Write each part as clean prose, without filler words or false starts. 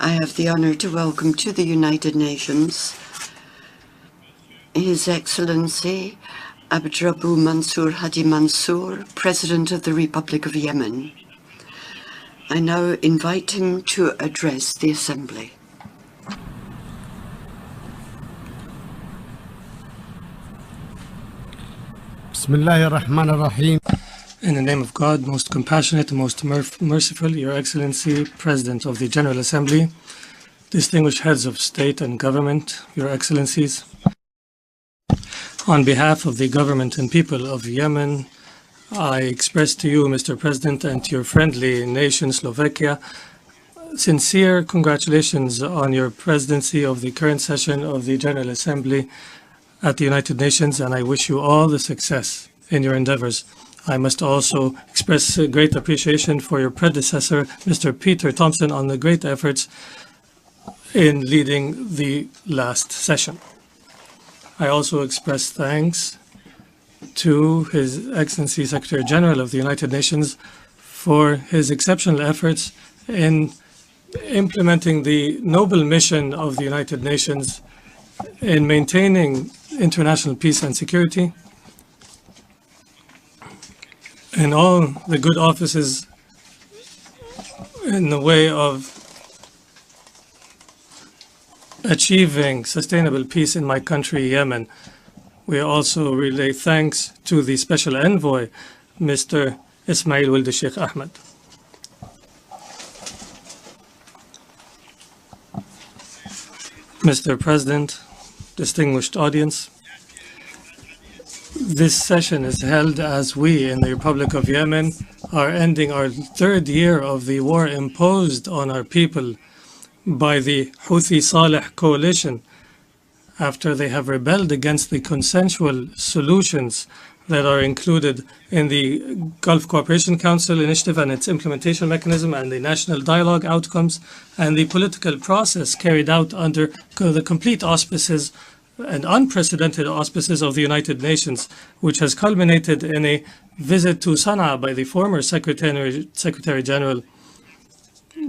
I have the honor to welcome to the United Nations His Excellency Abdrabbuh Mansour Hadi Mansour, President of the Republic of Yemen. I now invite him to address the Assembly. Bismillahir Rahmanir Rahim. In the name of God, most compassionate and most merciful, Your Excellency, President of the General Assembly, distinguished heads of state and government, Your Excellencies, on behalf of the government and people of Yemen, I express to you, Mr. President, and to your friendly nation, Slovakia, sincere congratulations on your presidency of the current session of the General Assembly at the United Nations, and I wish you all the success in your endeavors. I must also express great appreciation for your predecessor, Mr. Peter Thompson, on the great efforts in leading the last session. I also express thanks to His Excellency Secretary General of the United Nations for his exceptional efforts in implementing the noble mission of the United Nations in maintaining international peace and security in all the good offices in the way of achieving sustainable peace in my country, Yemen. We also relay thanks to the Special Envoy, Mr. Ismail Wuld Sheikh Ahmed. Mr. President, distinguished audience, this session is held as we in the Republic of Yemen are ending our third year of the war imposed on our people by the Houthi Saleh coalition after they have rebelled against the consensual solutions that are included in the Gulf Cooperation Council initiative and its implementation mechanism and the national dialogue outcomes and the political process carried out under the complete auspices and unprecedented auspices of the United Nations, which has culminated in a visit to Sana'a by the former Secretary General,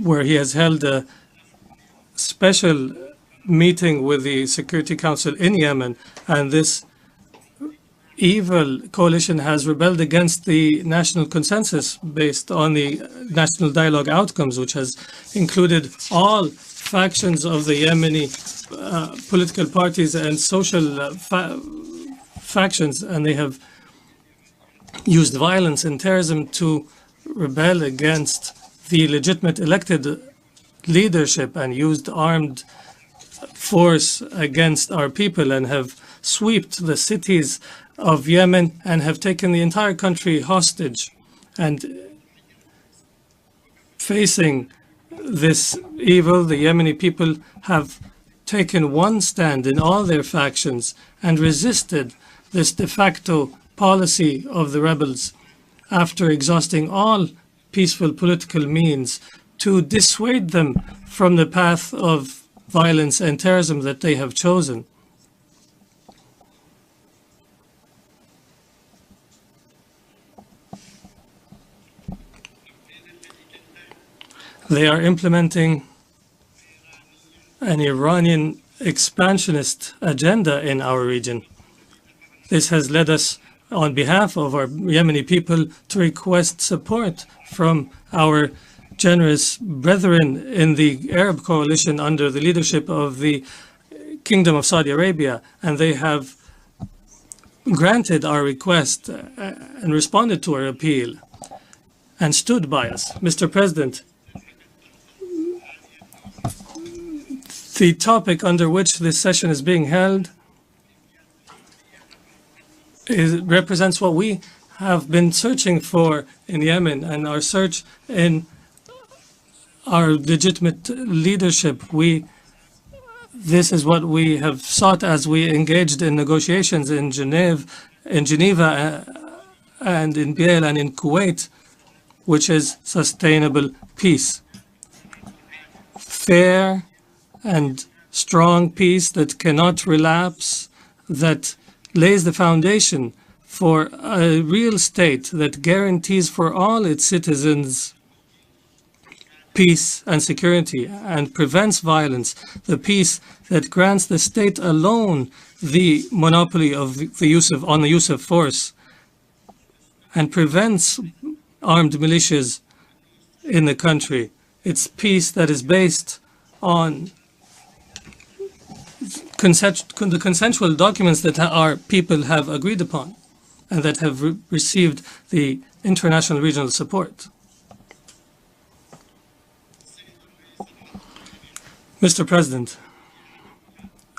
where he has held a special meeting with the Security Council in Yemen, and this evil coalition has rebelled against the national consensus based on the national dialogue outcomes, which has included all factions of the Yemeni political parties and social factions, and they have used violence and terrorism to rebel against the legitimate elected leadership and used armed force against our people and have swept the cities of Yemen and have taken the entire country hostage. And facing this evil, the Yemeni people have taken one stand in all their factions and resisted this de facto policy of the rebels after exhausting all peaceful political means to dissuade them from the path of violence and terrorism that they have chosen. They are implementing an Iranian expansionist agenda in our region. This has led us, on behalf of our Yemeni people, to request support from our generous brethren in the Arab coalition under the leadership of the Kingdom of Saudi Arabia, and they have granted our request and responded to our appeal and stood by us. Mr. President, the topic under which this session is being held represents what we have been searching for in Yemen and our search in our legitimate leadership. This is what we have sought as we engaged in negotiations in Geneva and in Biel and in Kuwait, which is sustainable peace. Fair and strong peace that cannot relapse, that lays the foundation for a real state that guarantees for all its citizens peace and security and prevents violence, the peace that grants the state alone the monopoly of the use of force, and prevents armed militias in the country. It's peace that is based on the consensual documents that our people have agreed upon and that have received the international regional support. Mr. President,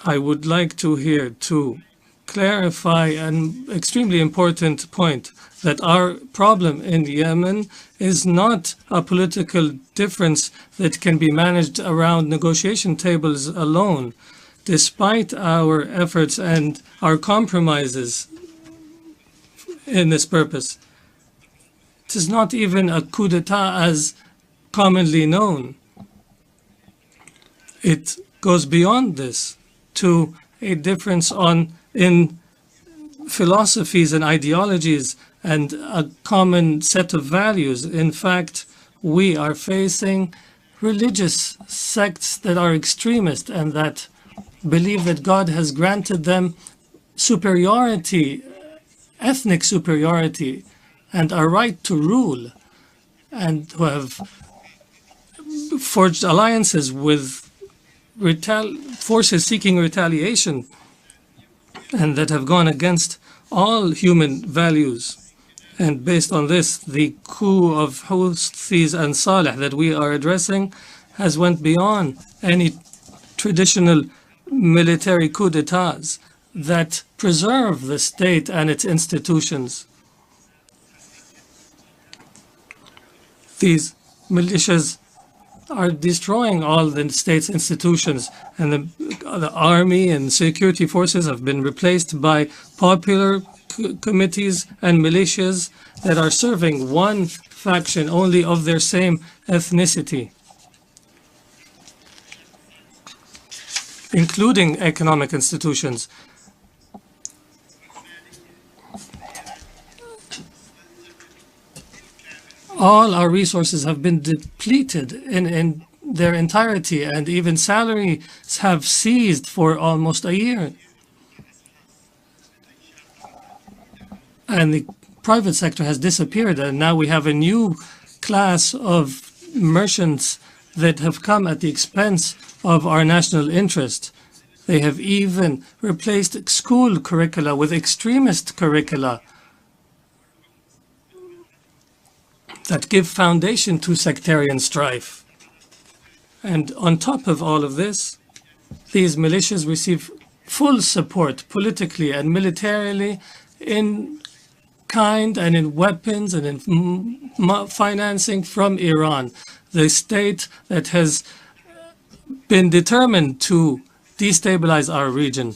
I would like to clarify an extremely important point, that our problem in Yemen is not a political difference that can be managed around negotiation tables alone. Despite our efforts and our compromises in this purpose, it is not even a coup d'etat as commonly known. It goes beyond this to a difference in philosophies and ideologies and a common set of values. In fact, we are facing religious sects that are extremist and that believe that God has granted them superiority, ethnic superiority, and a right to rule, and who have forged alliances with forces seeking retaliation, and that have gone against all human values. And based on this, the coup of Houthis and Saleh that we are addressing has went beyond any traditional military coup d'etats that preserve the state and its institutions. These militias are destroying all the state's institutions, and the army and security forces have been replaced by popular committees and militias that are serving one faction only of their same ethnicity, including economic institutions. All our resources have been depleted in their entirety, and even salaries have ceased for almost a year. And the private sector has disappeared, and now we have a new class of merchants that have come at the expense of our national interest. They have even replaced school curricula with extremist curricula that give foundation to sectarian strife. And on top of all of this, these militias receive full support politically and militarily, in kind and in weapons and in financing from Iran, the state that has been determined to destabilize our region.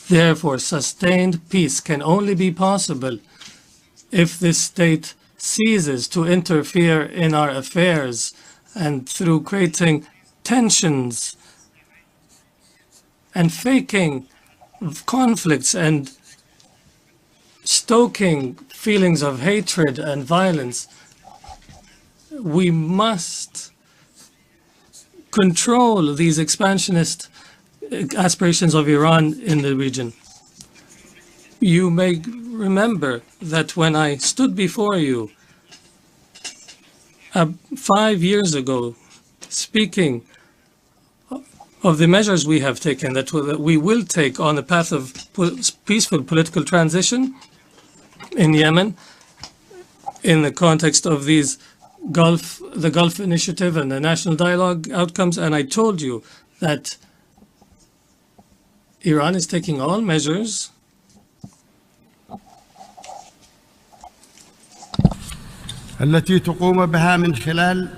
Therefore, sustained peace can only be possible if this state ceases to interfere in our affairs, and through creating tensions and faking conflicts and stoking feelings of hatred and violence, we must control these expansionist aspirations of Iran in the region. You may remember that when I stood before you 5 years ago, speaking of the measures we have taken, that we will take on the path of peaceful political transition in Yemen, in the context of the Gulf Initiative and the national dialogue outcomes, and I told you that Iran is taking all measures التي تقوم بها من خلال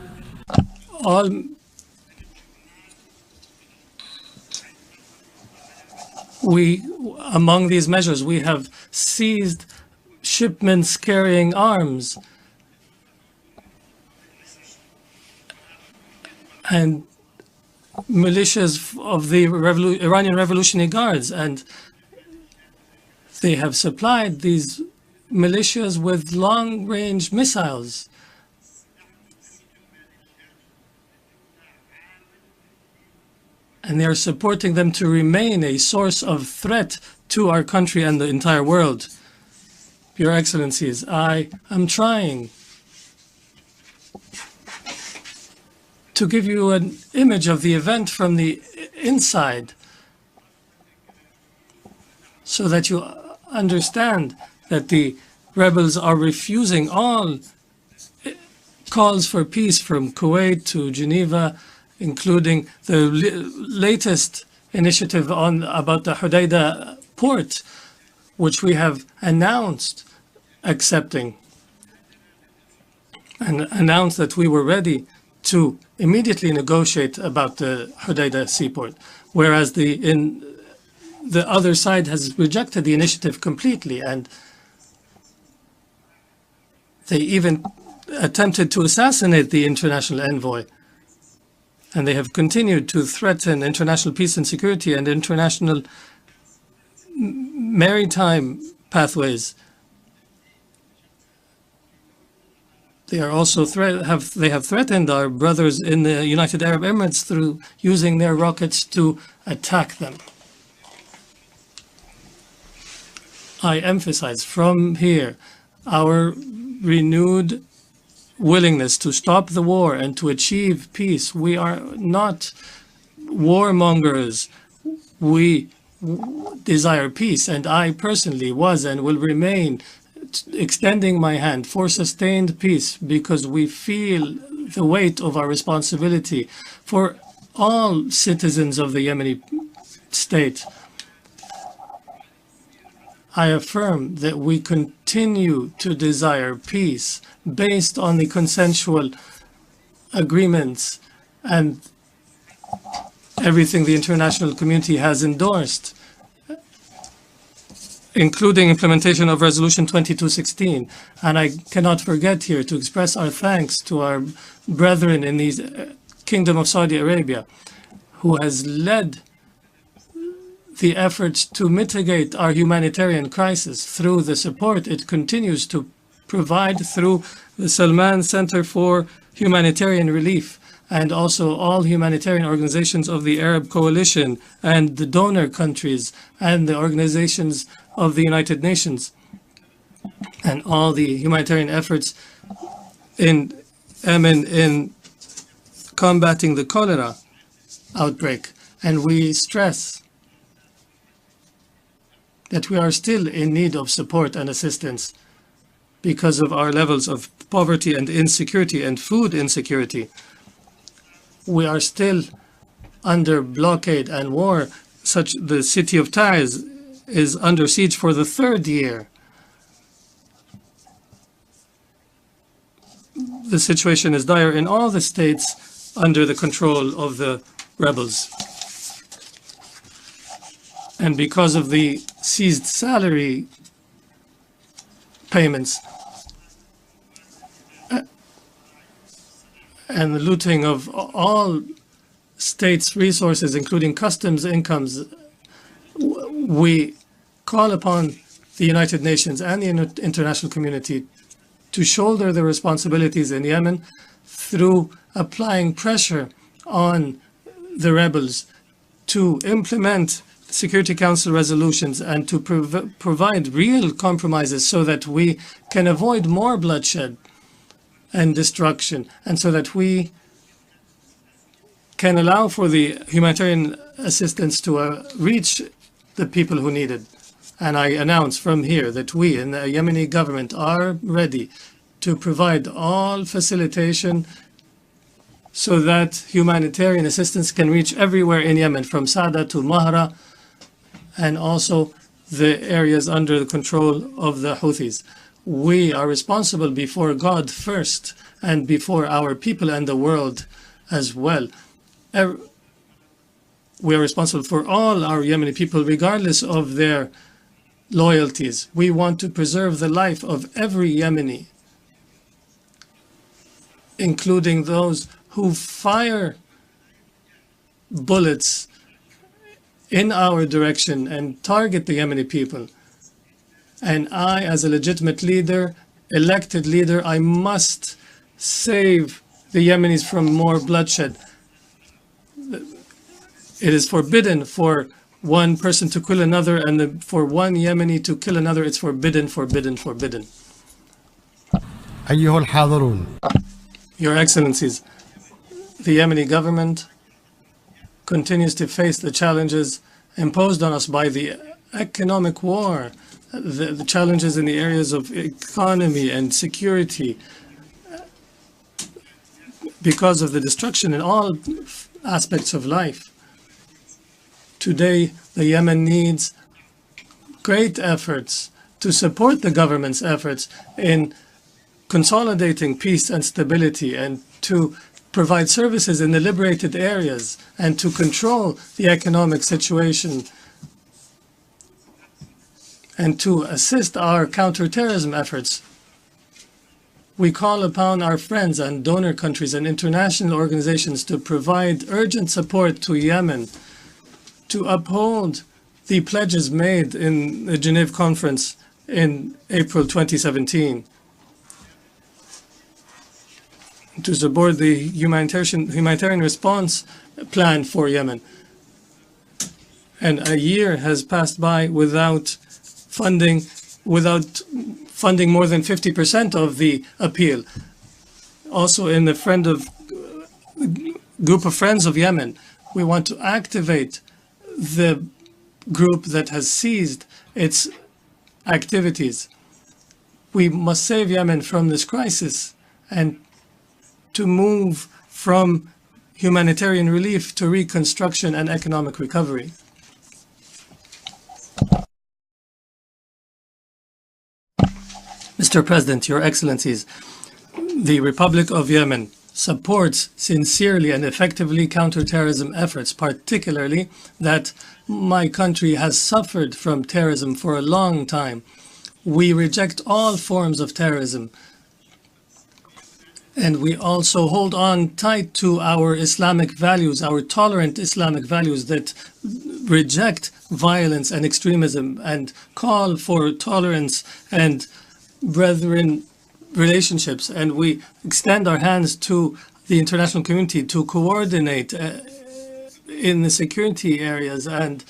among these measures, we have seized shipments carrying arms and militias of the Iranian Revolutionary Guards, and they have supplied these militias with long-range missiles and they are supporting them to remain a source of threat to our country and the entire world. Your Excellencies, I am trying to give you an image of the event from the inside so that you understand that the rebels are refusing all calls for peace from Kuwait to Geneva, including the latest initiative about the Hodeidah port, which we have announced accepting and announced that we were ready to immediately negotiate about the Hodeidah seaport, whereas the other side has rejected the initiative completely, and they even attempted to assassinate the international envoy. And they have continued to threaten international peace and security and international maritime pathways. They are also have threatened our brothers in the United Arab Emirates through using their rockets to attack them. I emphasize from here our renewed willingness to stop the war and to achieve peace. We are not warmongers. We desire peace, and I personally was and will remain extending my hand for sustained peace because we feel the weight of our responsibility for all citizens of the Yemeni state. I affirm that we continue to desire peace based on the consensual agreements and everything the international community has endorsed, including implementation of Resolution 2216. And I cannot forget here to express our thanks to our brethren in the Kingdom of Saudi Arabia, who has led the efforts to mitigate our humanitarian crisis through the support it continues to provide through the Salman Center for Humanitarian Relief, and also all humanitarian organizations of the Arab Coalition and the donor countries and the organizations of the United Nations, and all the humanitarian efforts in Yemen in combating the cholera outbreak. And we stress that we are still in need of support and assistance because of our levels of poverty and insecurity and food insecurity. We are still under blockade and war. The city of Taiz is under siege for the third year. The situation is dire in all the states under the control of the rebels. And because of the seized salary payments and the looting of all states' resources, including customs incomes, we call upon the United Nations and the international community to shoulder their responsibilities in Yemen through applying pressure on the rebels to implement Security Council resolutions and to provide real compromises so that we can avoid more bloodshed and destruction, and so that we can allow for the humanitarian assistance to reach the people who need it. And I announce from here that we in the Yemeni government are ready to provide all facilitation so that humanitarian assistance can reach everywhere in Yemen, from Sada to Mahra, and also the areas under the control of the Houthis. We are responsible before God first and before our people and the world as well. We are responsible for all our Yemeni people, regardless of their loyalties. We want to preserve the life of every Yemeni, including those who fire bullets in our direction and target the Yemeni people. And I, as a legitimate leader, elected leader, I must save the Yemenis from more bloodshed. It is forbidden for one person to kill another, and for one Yemeni to kill another, it's forbidden, forbidden, forbidden. أيها الحاضرون Your Excellencies, the Yemeni government continues to face the challenges imposed on us by the economic war, the challenges in the areas of economy and security, because of the destruction in all aspects of life. Today, the Yemen needs great efforts to support the government's efforts in consolidating peace and stability, and to provide services in the liberated areas, and to control the economic situation, and to assist our counterterrorism efforts. We call upon our friends and donor countries and international organizations to provide urgent support to Yemen, to uphold the pledges made in the Geneva Conference in April 2017, to support the humanitarian response plan for Yemen. And a year has passed by without funding more than 50% of the appeal. Also, in the group of Friends of Yemen, we want to activate the group that has ceased its activities. We must save Yemen from this crisis and to move from humanitarian relief to reconstruction and economic recovery. Mr. President, Your Excellencies, the Republic of Yemen supports sincerely and effectively counterterrorism efforts, particularly that my country has suffered from terrorism for a long time. We reject all forms of terrorism, and we also hold on tight to our Islamic values, our tolerant Islamic values that reject violence and extremism and call for tolerance and brethren relationships. And we extend our hands to the international community to coordinate in the security areas and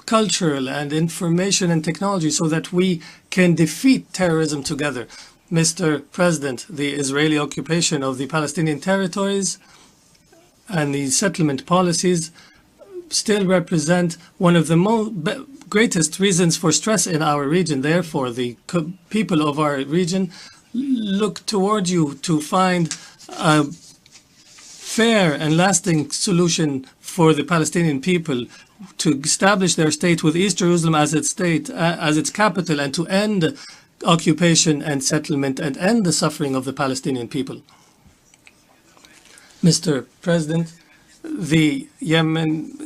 cultural and information and technology so that we can defeat terrorism together. Mr. President, the Israeli occupation of the Palestinian territories and the settlement policies still represent one of the greatest reasons for stress in our region. Therefore, the people of our region look toward you to find a fair and lasting solution for the Palestinian people, to establish their state with East Jerusalem as its state, as its capital, and to end occupation and settlement and end the suffering of the Palestinian people. Mr. President, the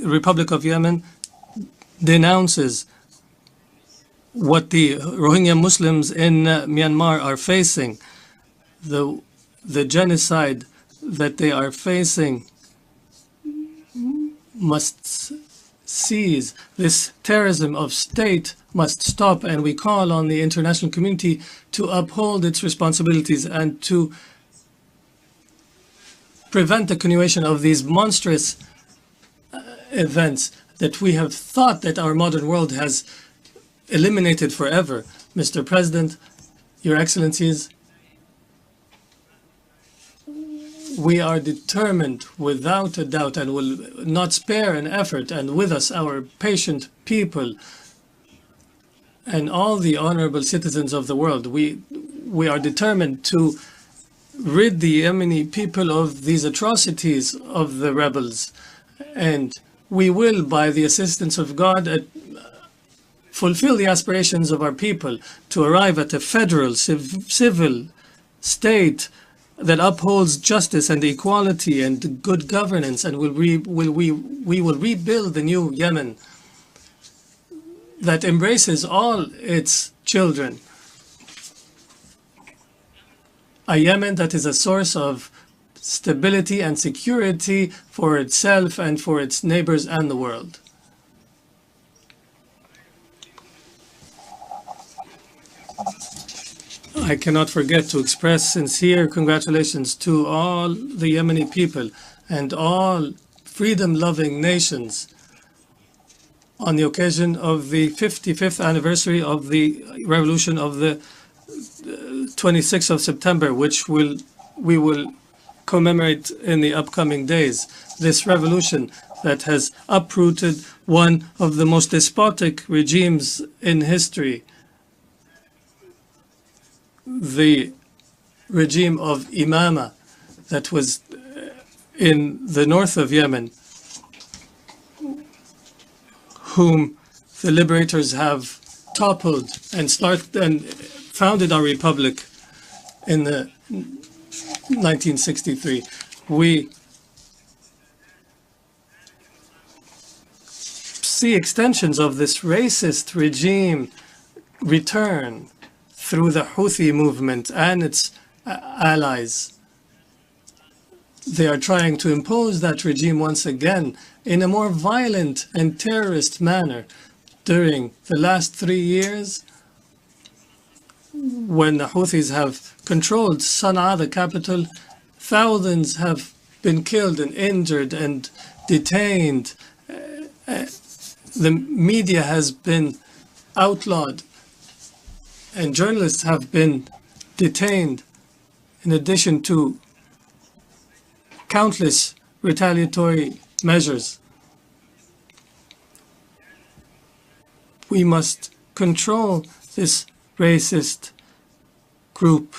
Republic of Yemen denounces what the Rohingya Muslims in Myanmar are facing, the genocide that they are facing must cease. This terrorism of state must stop, and we call on the international community to uphold its responsibilities and to prevent the continuation of these monstrous events that we have thought that our modern world has eliminated forever. Mr. President, Your Excellencies, we are determined without a doubt and will not spare an effort, and with us our patient people and all the honorable citizens of the world. We are determined to rid the Yemeni people of these atrocities of the rebels, and we will, by the assistance of God, fulfill the aspirations of our people to arrive at a federal civil state that upholds justice and equality and good governance, and we will rebuild the new Yemen that embraces all its children. A Yemen that is a source of stability and security for itself and for its neighbors and the world. I cannot forget to express sincere congratulations to all the Yemeni people and all freedom-loving nations on the occasion of the 55th anniversary of the revolution of the 26th of September, which we will commemorate in the upcoming days. This revolution that has uprooted one of the most despotic regimes in history, the regime of Imama that was in the north of Yemen, whom the liberators have toppled and founded our republic in the 1963. We see extensions of this racist regime return through the Houthi movement and its allies. They are trying to impose that regime once again in a more violent and terrorist manner. During the last 3 years, when the Houthis have controlled Sana'a, the capital, thousands have been killed and injured and detained. The media has been outlawed and journalists have been detained, in addition to countless retaliatory measures. We must control this racist group.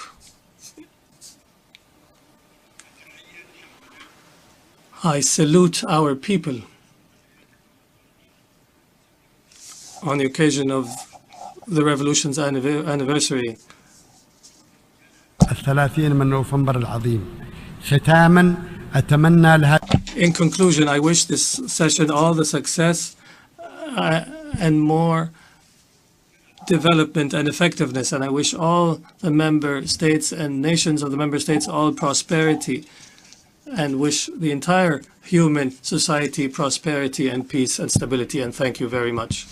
I salute our people on the occasion of the revolution's anniversary. 30 من نوفمبر العظيم. ختاما أتمنى لها. In conclusion, I wish this session all the success and more development and effectiveness, and I wish all the member states and nations of the member states all prosperity, and wish the entire human society prosperity and peace and stability, and thank you very much.